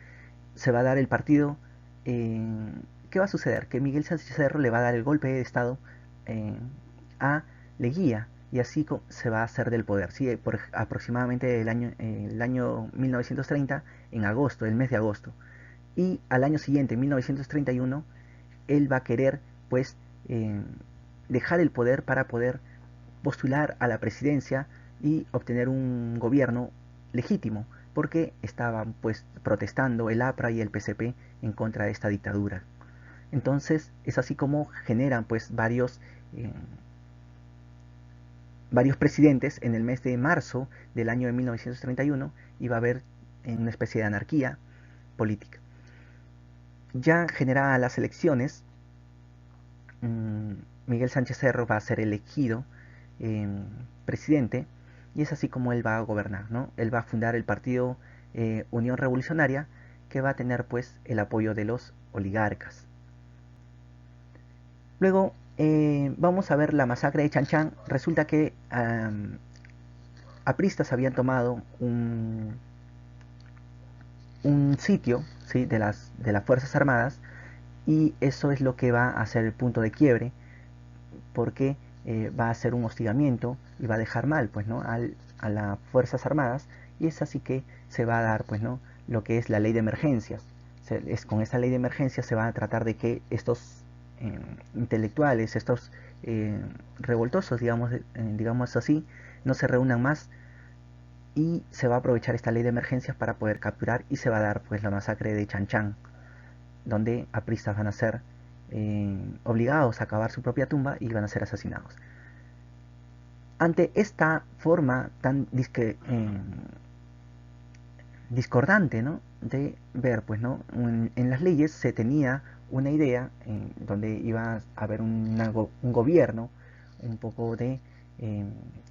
Se va a dar el partido. ¿Qué va a suceder? Que Miguel Sánchez Cerro le va a dar el golpe de Estado eh, a Leguía, y así se va a hacer del poder. ¿Sí? Por aproximadamente el año 1930, en agosto, el mes de agosto. Y al año siguiente, en 1931, él va a querer, pues, eh, dejar el poder para poder postular a la presidencia y obtener un gobierno legítimo, porque estaban, pues, protestando el APRA y el PCP en contra de esta dictadura. Entonces es así como generan, pues, varios presidentes en el mes de marzo del año de 1931, y va a haber una especie de anarquía política. Ya generadas las elecciones, Miguel Sánchez Cerro va a ser elegido eh, presidente, y es así como él va a gobernar, ¿no? Él va a fundar el partido Unión Revolucionaria, que va a tener, pues, el apoyo de los oligarcas. Luego vamos a ver la masacre de Chanchán. Resulta que apristas habían tomado un sitio, ¿sí? de las Fuerzas Armadas, y eso es lo que va a ser el punto de quiebre, porque va a hacer un hostigamiento y va a dejar mal, pues, ¿no? A las Fuerzas Armadas, y es así que se va a dar, pues, ¿no? Lo que es la ley de emergencias. Con esa ley de emergencias se va a tratar de que estos intelectuales, estos revoltosos, digamos así, no se reúnan más, y se va a aprovechar esta ley de emergencias para poder capturar, y se va a dar pues la masacre de Chan, donde apristas van a ser obligados a cavar su propia tumba y van a ser asesinados. Ante esta forma tan discordante, ¿no?, de ver, pues, ¿no?, en las leyes se tenía una idea donde iba a haber un gobierno un poco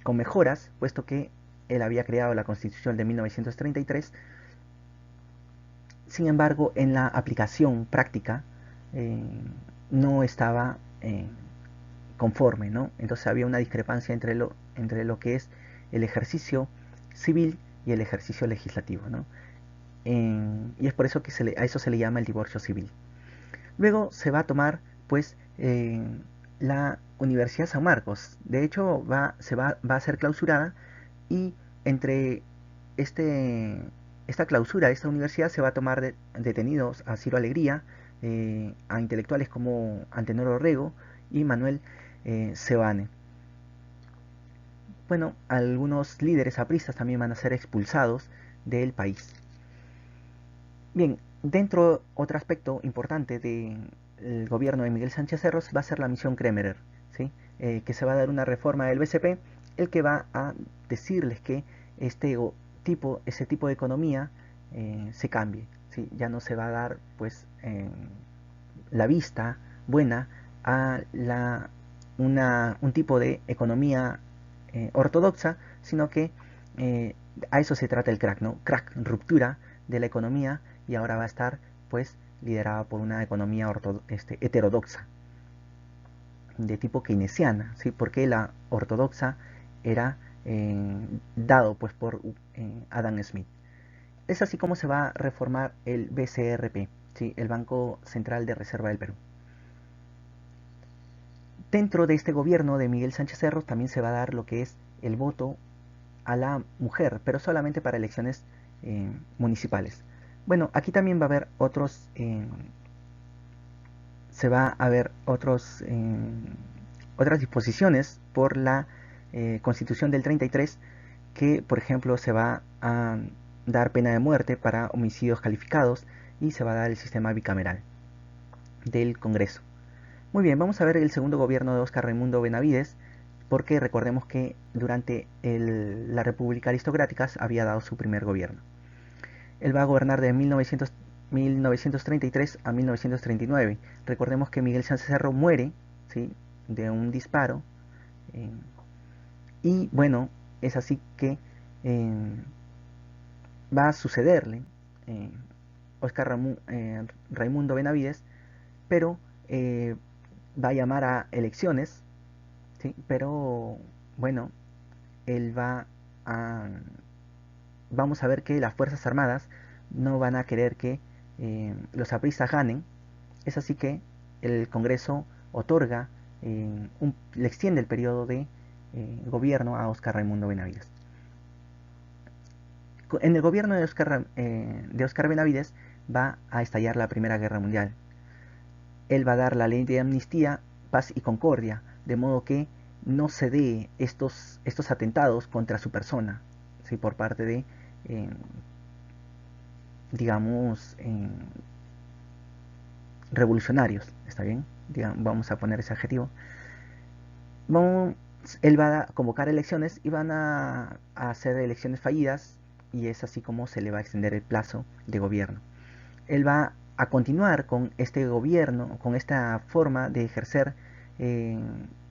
con mejoras, puesto que él había creado la Constitución de 1933. Sin embargo, en la aplicación práctica eh, no estaba conforme, ¿no? Entonces había una discrepancia entre lo que es el ejercicio civil y el ejercicio legislativo, ¿no? Y es por eso que a eso se le llama el divorcio civil. Luego se va a tomar, pues, la Universidad San Marcos. De hecho, va a ser clausurada, y entre este, esta clausura de esta universidad se va a tomar detenidos a Ciro Alegría, a intelectuales como Antenor Orrego y Manuel Seoane. Bueno, algunos líderes apristas también van a ser expulsados del país. Bien, dentro otro aspecto importante del gobierno de Miguel Sánchez Cerros va a ser la misión Kremerer, ¿sí? Que se va a dar una reforma del BCP, el que va a decirles que ese tipo de economía se cambie, ¿sí? Ya no se va a dar, pues, la vista buena a un tipo de economía ortodoxa, sino que eh, a eso se trata el crack, ¿no? Crack, ruptura de la economía, y ahora va a estar, pues, liderada por una economía heterodoxa, de tipo keynesiana, ¿sí? Porque la ortodoxa era dado, pues, por Adam Smith. Es así como se va a reformar el BCRP, ¿sí? El Banco Central de Reserva del Perú. Dentro de este gobierno de Miguel Sánchez Cerros también se va a dar lo que es el voto a la mujer, pero solamente para elecciones municipales. Bueno, aquí también va a haber se va a ver otras disposiciones por la Constitución del 33, que, por ejemplo, se va a dar pena de muerte para homicidios calificados, y se va a dar el sistema bicameral del Congreso. Muy bien, vamos a ver el segundo gobierno de Óscar Raimundo Benavides, porque recordemos que durante la República Aristocrática había dado su primer gobierno. Él va a gobernar de 1933 a 1939. Recordemos que Miguel Sánchez Cerro muere, ¿sí?, de un disparo. eh, y bueno, es así que eh, va a sucederle eh, Óscar Raimundo Benavides, pero va a llamar a elecciones, ¿sí? Pero bueno, él vamos a ver que las Fuerzas Armadas no van a querer que los apristas ganen. Es así que el Congreso otorga, le extiende el periodo de gobierno a Óscar Raimundo Benavides. En el gobierno de Óscar Benavides va a estallar la Primera Guerra Mundial. Él va a dar la ley de amnistía, paz y concordia, de modo que no se dé estos atentados contra su persona, ¿sí?, por parte de, eh, digamos, revolucionarios, ¿está bien? Vamos a poner ese adjetivo. Vamos, él va a convocar elecciones, y van a hacer elecciones fallidas, y es así como se le va a extender el plazo de gobierno. Él va a continuar con este gobierno, con esta forma de ejercer eh,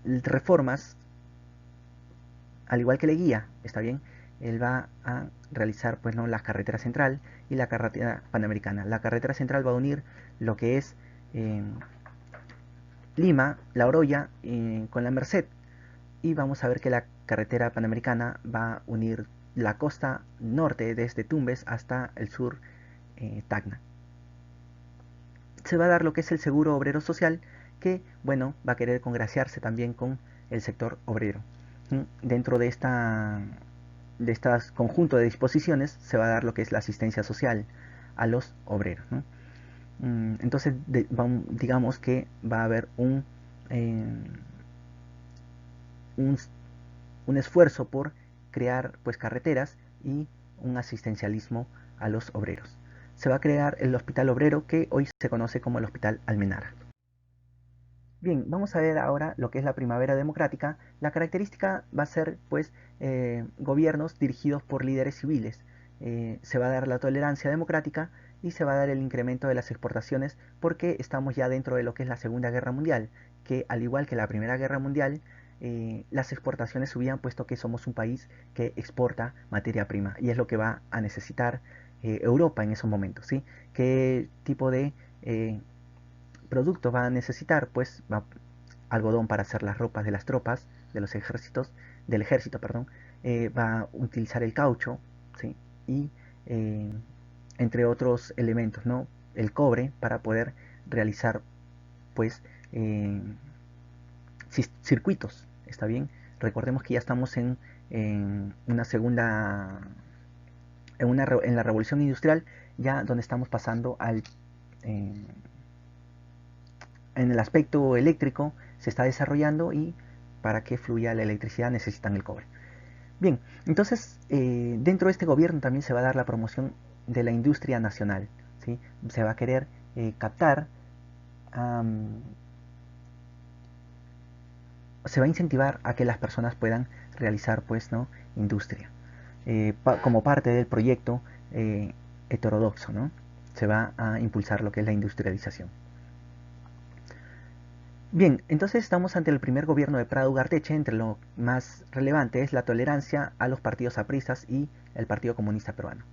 reformas, al igual que Leguía, ¿está bien? Él va a realizar, pues, ¿no?, la carretera central y la carretera panamericana. La carretera central va a unir lo que es eh, Lima, La Oroya, con la Merced, y vamos a ver que la carretera panamericana va a unir la costa norte desde Tumbes hasta el sur, Tacna. Se va a dar lo que es el seguro obrero social, que, bueno, va a querer congraciarse también con el sector obrero. Dentro de estas conjunto de disposiciones se va a dar lo que es la asistencia social a los obreros, ¿no? Entonces, digamos que va a haber eh, un, un esfuerzo por crear pues carreteras y un asistencialismo a los obreros. Se va a crear el Hospital Obrero, que hoy se conoce como el Hospital Almenara. Bien, vamos a ver ahora lo que es la primavera democrática. La característica va a ser pues gobiernos dirigidos por líderes civiles. Se va a dar la tolerancia democrática y se va a dar el incremento de las exportaciones, porque estamos ya dentro de lo que es la Segunda Guerra Mundial, que al igual que la Primera Guerra Mundial, las exportaciones subían, puesto que somos un país que exporta materia prima, y es lo que va a necesitar Europa en esos momentos, ¿sí? ¿Qué tipo de producto va a necesitar? Pues algodón para hacer las ropas de las tropas, de los ejércitos, del ejército, perdón. Va a utilizar el caucho, ¿sí? Y eh, entre otros elementos, ¿no? El cobre para poder realizar, pues, eh, circuitos, ¿está bien? Recordemos que ya estamos en una segunda, en la revolución industrial, ya donde estamos pasando eh, en el aspecto eléctrico se está desarrollando, y para que fluya la electricidad necesitan el cobre. Bien, entonces dentro de este gobierno también se va a dar la promoción de la industria nacional, ¿sí? Se va a querer captar, se va a incentivar a que las personas puedan realizar pues, ¿no? industria, como parte del proyecto heterodoxo, ¿no? Se va a impulsar lo que es la industrialización. Bien, entonces estamos ante el primer gobierno de Prado Ugarteche. Entre lo más relevante es la tolerancia a los partidos apristas y el Partido Comunista Peruano.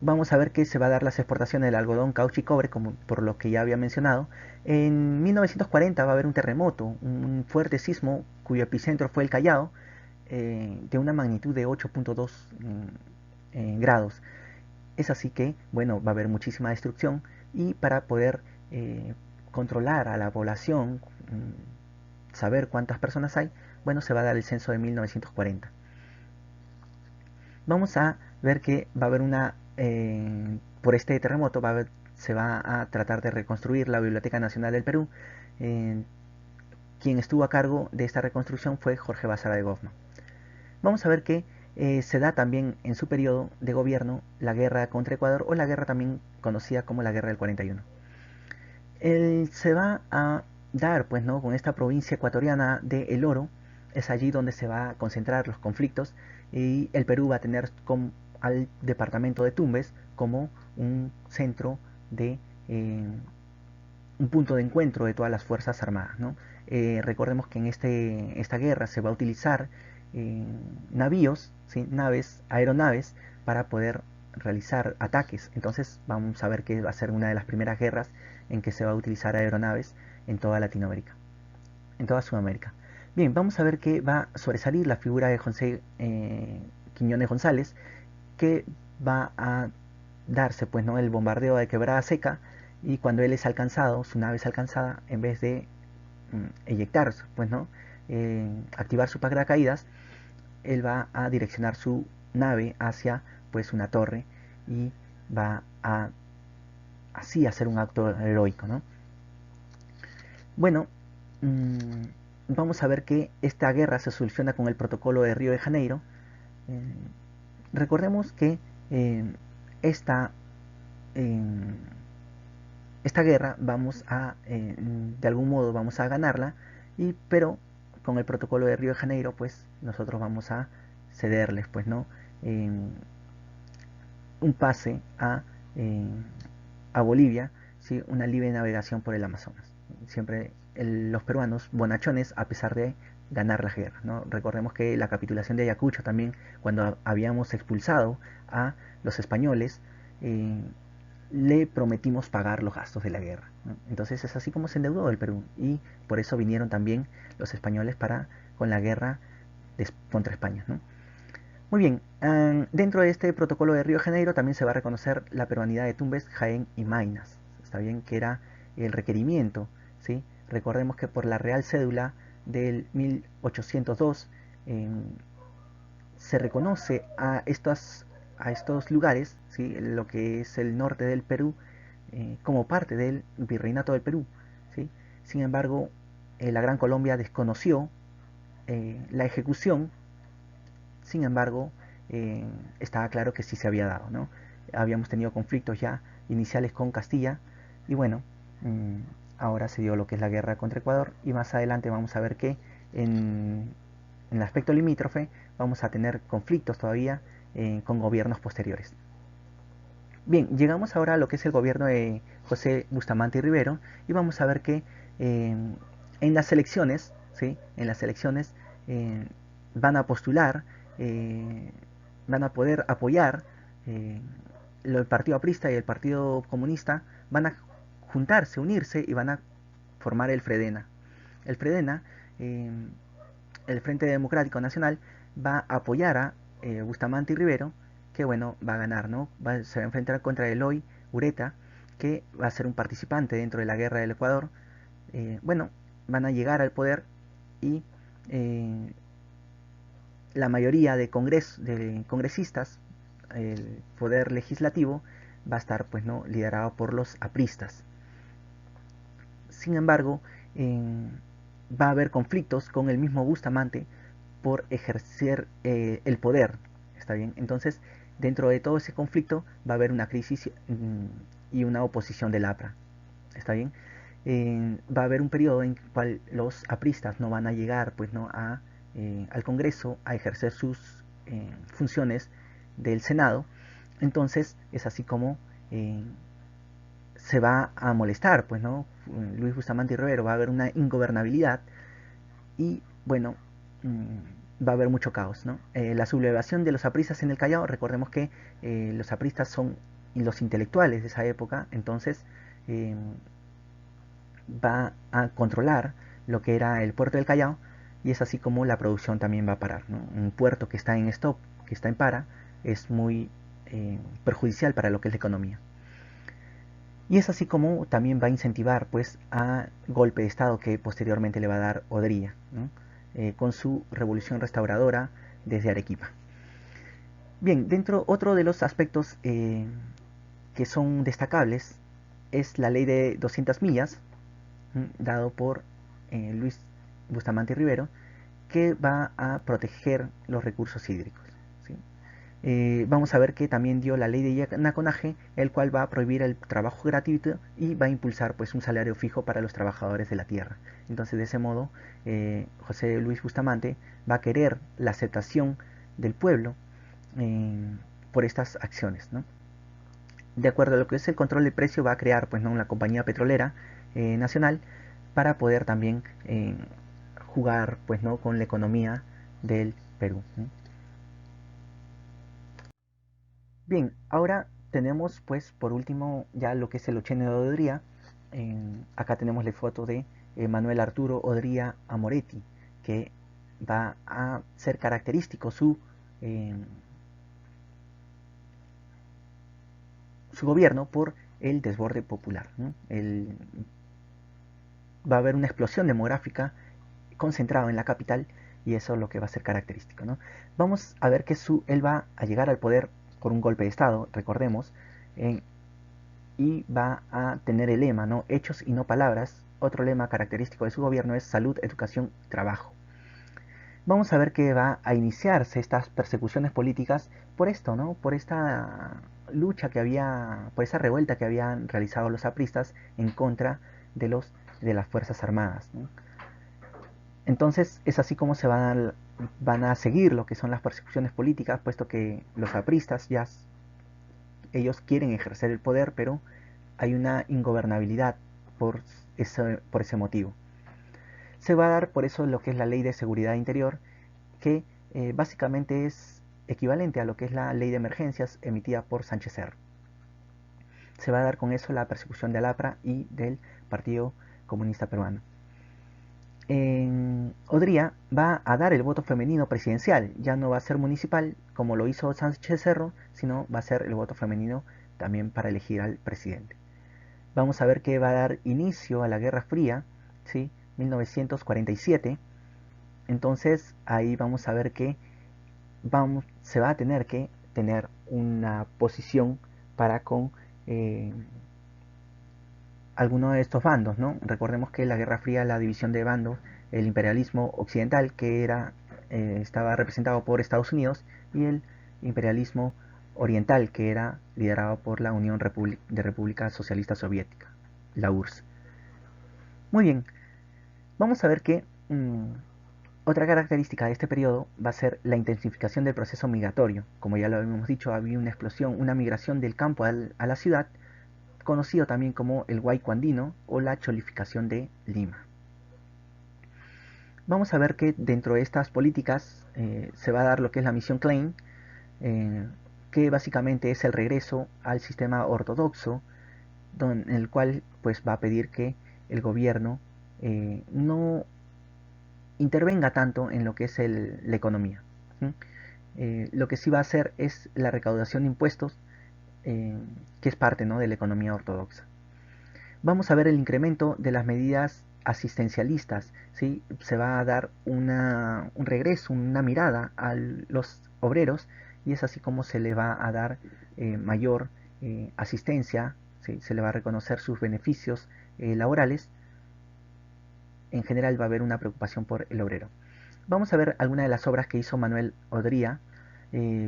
Vamos a ver que se va a dar las exportaciones del algodón, caucho y cobre, como por lo que ya había mencionado. En 1940 va a haber un terremoto, un fuerte sismo cuyo epicentro fue el Callao, de una magnitud de 8.2 grados. Es así que, bueno, va a haber muchísima destrucción, y para poder controlar a la población, saber cuántas personas hay, bueno, se va a dar el censo de 1940. Vamos a ver que va a haber por este terremoto se va a tratar de reconstruir la Biblioteca Nacional del Perú. Eh, Quien estuvo a cargo de esta reconstrucción fue Jorge Basadre de Goffman. Vamos a ver que se da también en su periodo de gobierno la guerra contra Ecuador, o la guerra también conocida como la guerra del 41. Se va a dar, pues, ¿no? Con esta provincia ecuatoriana de El Oro. Es allí donde se va a concentrar los conflictos, y el Perú va a tener al departamento de Tumbes como un centro de un punto de encuentro de todas las fuerzas armadas, ¿no? Recordemos que en esta guerra se va a utilizar navíos, ¿sí? Aeronaves, para poder realizar ataques. Entonces vamos a ver que va a ser una de las primeras guerras en que se va a utilizar aeronaves en toda Latinoamérica, en toda Sudamérica. Bien, vamos a ver que va a sobresalir la figura de José Quiñones González, que va a darse, pues, ¿no? el bombardeo de Quebrada Seca, y cuando él es alcanzado, su nave es alcanzada, en vez de eyectar, pues, ¿no? Activar su paracaídas, él va a direccionar su nave hacia, pues, una torre, y va a así hacer un acto heroico, ¿no? Bueno, mmm, vamos a ver que esta guerra se soluciona con el protocolo de Río de Janeiro. Eh, Recordemos que eh, esta, eh, esta guerra de algún modo vamos a ganarla, pero con el protocolo de Río de Janeiro, pues nosotros vamos a cederles, pues, ¿no? Eh, un pase eh, a Bolivia, ¿sí? Una libre navegación por el Amazonas. Siempre los peruanos bonachones, a pesar de ganar las guerras, ¿no? Recordemos que la capitulación de Ayacucho también, cuando habíamos expulsado a los españoles, eh, le prometimos pagar los gastos de la guerra, ¿no? Entonces es así como se endeudó el Perú, y por eso vinieron también los españoles con la guerra contra España, ¿no? Muy bien, dentro de este protocolo de Río de Janeiro también se va a reconocer la peruanidad de Tumbes, Jaén y Maynas. Está bien, que era el requerimiento, ¿sí? Recordemos que por la Real Cédula del 1802 se reconoce a estos lugares, ¿sí? Lo que es el norte del Perú, como parte del virreinato del Perú. ¿Sí? Sin embargo, la Gran Colombia desconoció la ejecución. Sin embargo, estaba claro que sí se había dado, ¿no? Habíamos tenido conflictos ya iniciales con Castilla y bueno, ahora se dio lo que es la guerra contra Ecuador y más adelante vamos a ver que en, en el aspecto limítrofe vamos a tener conflictos todavía con gobiernos posteriores. Bien, llegamos ahora a lo que es el gobierno de José Bustamante y Rivero y vamos a ver que eh, en las elecciones, ¿sí? En las elecciones eh, van a postular, eh, van a poder apoyar eh, el Partido Aprista y el Partido Comunista, van a juntarse, unirse y van a formar el Fredena. El Fredena, eh, el Frente Democrático Nacional, va a apoyar a Bustamante y Rivero, que bueno, va a ganar, ¿no? Se va a enfrentar contra Eloy Ureta, que va a ser un participante dentro de la guerra del Ecuador. Bueno, van a llegar al poder y eh, la mayoría de congresistas, el poder legislativo, va a estar pues no liderado por los apristas. Sin embargo, va a haber conflictos con el mismo Bustamante por ejercer el poder. ¿Está bien? Entonces, dentro de todo ese conflicto va a haber una crisis y una oposición del APRA. ¿Está bien? Va a haber un periodo en el cual los apristas no van a llegar pues, ¿no? Al Congreso a ejercer sus funciones del Senado. Entonces, es así como se va a molestar, pues, ¿no? Luis Bustamante y Rivero, va a haber una ingobernabilidad y, bueno, va a haber mucho caos, ¿no? La sublevación de los apristas en el Callao, recordemos que los apristas son los intelectuales de esa época, entonces eh, va a controlar lo que era el puerto del Callao y es así como la producción también va a parar, ¿no? Un puerto que está en stop, que está en para, es muy perjudicial para lo que es la economía. Y es así como también va a incentivar pues a golpe de Estado que posteriormente le va a dar Odría, ¿no? Con su revolución restauradora desde Arequipa. Bien, dentro otro de los aspectos que son destacables es la ley de 200 millas, dado por Luis Bustamante Rivero, que va a proteger los recursos hídricos. ¿Sí? Vamos a ver que también dio la ley de Yanaconaje, el cual va a prohibir el trabajo gratuito y va a impulsar pues un salario fijo para los trabajadores de la tierra. Entonces de ese modo José Luis Bustamante va a querer la aceptación del pueblo por estas acciones, ¿no? De acuerdo a lo que es el control del precio va a crear pues ¿no? una compañía petrolera nacional para poder también jugar pues no con la economía del Perú, ¿no? Bien, ahora tenemos pues por último ya lo que es el Ochene de Odría. Acá tenemos la foto de Manuel Arturo Odría Amoretti, que va a ser característico eh, su gobierno por el desborde popular, ¿no? Va a haber una explosión demográfica concentrada en la capital y eso es lo que va a ser característico, ¿no? Vamos a ver que él va a llegar al poder por un golpe de Estado, recordemos, y va a tener el lema, ¿no? Hechos y no palabras. Otro lema característico de su gobierno es salud, educación, trabajo. Vamos a ver que va a iniciarse estas persecuciones políticas por esto, ¿no? Por esta lucha que había, por esa revuelta que habían realizado los apristas en contra de de las Fuerzas Armadas, ¿no? Entonces es así como van a seguir lo que son las persecuciones políticas, puesto que los apristas ya ellos quieren ejercer el poder, pero hay una ingobernabilidad por ese motivo. Se va a dar por eso lo que es la ley de seguridad interior, que básicamente es equivalente a lo que es la ley de emergencias emitida por Sánchez Cerro. Se va a dar con eso la persecución del APRA y del Partido Comunista Peruano. En Odría va a dar el voto femenino presidencial, ya no va a ser municipal como lo hizo Sánchez Cerro, sino va a ser el voto femenino también para elegir al presidente. Vamos a ver que va a dar inicio a la Guerra Fría, ¿sí? 1947, Entonces ahí vamos a ver que se va a tener que tener una posición para con alguno de estos bandos, ¿no? Recordemos que la Guerra Fría, la división de bandos, el imperialismo occidental, que estaba representado por Estados Unidos, y el imperialismo oriental, que era liderado por la Unión de Repúblicas Socialistas Soviéticas, la URSS. Muy bien, vamos a ver que otra característica de este periodo va a ser la intensificación del proceso migratorio. Como ya lo habíamos dicho, había una explosión, una migración del campo a la ciudad, conocido también como el Huayco andino o la cholificación de Lima. Vamos a ver que dentro de estas políticas se va a dar lo que es la misión Klein, que básicamente es el regreso al sistema ortodoxo, en el cual pues va a pedir que el gobierno no intervenga tanto en lo que es la economía. ¿Sí? Lo que sí va a hacer es la recaudación de impuestos, que es parte, ¿no?, de la economía ortodoxa. Vamos a ver el incremento de las medidas asistencialistas, ¿sí? Se va a dar un regreso, una mirada a los obreros, y es así como se le va a dar mayor asistencia, ¿sí? Se le va a reconocer sus beneficios laborales. En general va a haber una preocupación por el obrero. Vamos a ver algunas de las obras que hizo Manuel Odría.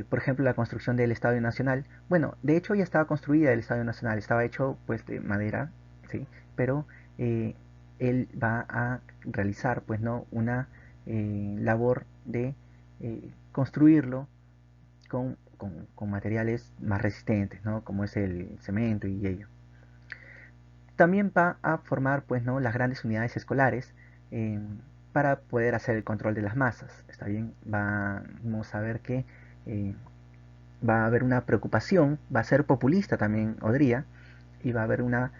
Por ejemplo, la construcción del Estadio Nacional. Bueno, de hecho ya estaba construida el Estadio Nacional, estaba hecho pues de madera, ¿sí? Pero él va a realizar pues no una labor de construirlo con materiales más resistentes, ¿no? Como es el cemento y ello. También va a formar pues no las grandes unidades escolares, eh, para poder hacer el control de las masas. Está bien, vamos a ver que eh, va a haber una preocupación, va a ser populista también Odría, y va a haber una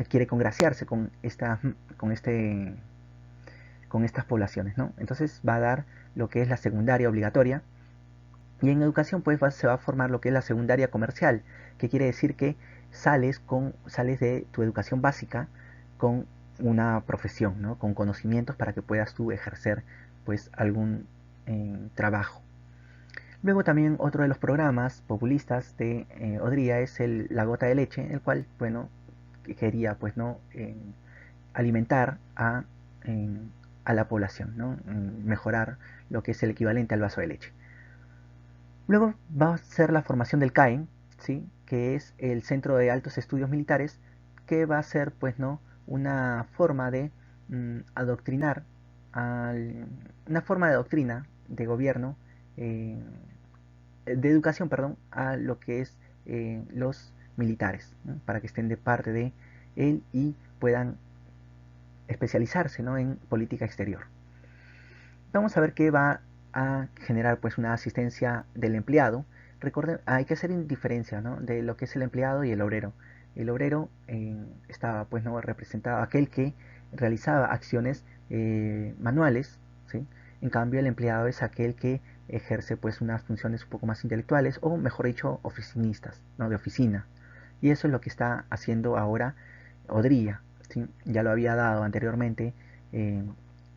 quiere congraciarse con este con estas poblaciones, ¿no? Entonces va a dar lo que es la secundaria obligatoria, y en educación pues se va a formar lo que es la secundaria comercial, que quiere decir que sales de tu educación básica con una profesión, ¿no? Con conocimientos para que puedas tú ejercer pues algún trabajo. Luego también otro de los programas populistas de Odría es la gota de leche, el cual, bueno, quería pues no alimentar a la población, ¿no? Mejorar lo que es el equivalente al vaso de leche. Luego va a ser la formación del CAEN, ¿sí? Que es el Centro de Altos Estudios Militares, que va a ser pues no una forma de adoctrinar, una forma de doctrina de gobierno, eh, de educación, perdón, a lo que es los militares, ¿no? Para que estén de parte de él y puedan especializarse, ¿no?, en política exterior. Vamos a ver que va a generar pues una asistencia del empleado. Recuerden, hay que hacer diferencia, ¿no?, de lo que es el empleado y el obrero. El obrero estaba pues no representado aquel que realizaba acciones manuales, ¿sí? En cambio el empleado es aquel que ejerce pues unas funciones un poco más intelectuales, o mejor dicho oficinistas, ¿no?, de oficina. Y eso es lo que está haciendo ahora Odría, ¿sí? Ya lo había dado anteriormente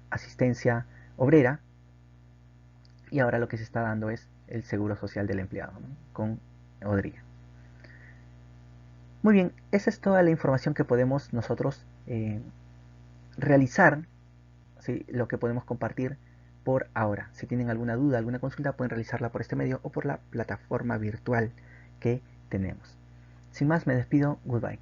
asistencia obrera, y ahora lo que se está dando es el seguro social del empleado, ¿no?, con Odría. Muy bien, esa es toda la información que podemos nosotros realizar, ¿sí? Lo que podemos compartir por ahora. Si tienen alguna duda, alguna consulta, pueden realizarla por este medio o por la plataforma virtual que tenemos. Sin más, me despido. Goodbye.